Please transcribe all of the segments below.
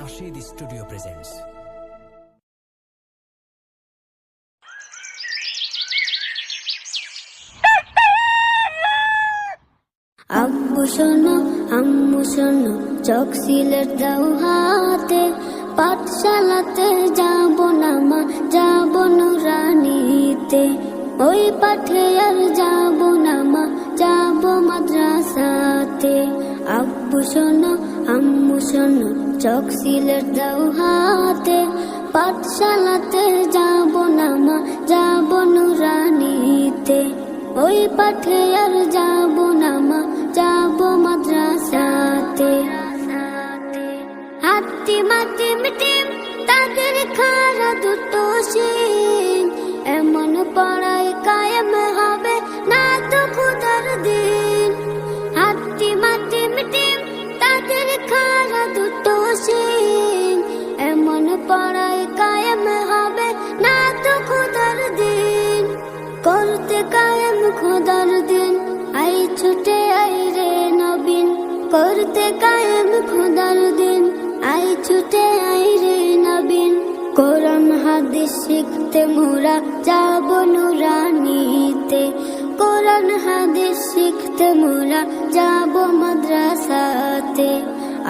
Nasheed Studio presents. আব্বু শোনো আম্মু শোনো চোখ সিলেট দাও হাতে, পাঠশালাতে যাব না মা, যাব নুরানিতে। ওই পাঠে আর যাব না মা, যাব মাদ্রাসাতে। আব্বু শোনো আম্মু শোনো চোখ সিলেট দাও হাতে, পাঠশালাতে যাব না মা, যাব নুরানিতে। ওই পাঠে আর যাব না মা, যাব মাদ্রাসাতে। হাতি মাটি মিটিম তাদের খারা দুটো শিং, এমন পড়ায় কায়েম হবে না তো খুদার দিন। হাতি মাটি মিটিম তাদের খারা দুটো শিং, এমন পড়ায় কায়েম হবে না তো খুদার দিন। করতে কায়েম খোদার দিন, আই ছুটে আই রে নবীন। করতে কায়েম খোদার দিন, আই ছুটে আই রে নবীন। কোরআন হাদিস শিখতে মোরা যাব নুরানিতে। কোরআন হাদিস শিখতে মোরা যাব মাদ্রাসাতে।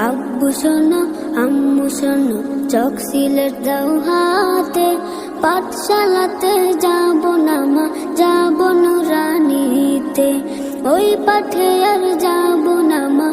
আব্বু শোনো আম্মু শোনো চোখ সিলেট দাও হাতে, পাঠশালাতে যাব না মা, যাব নুরানিতে। ওই পাঠে আর যাব না মা,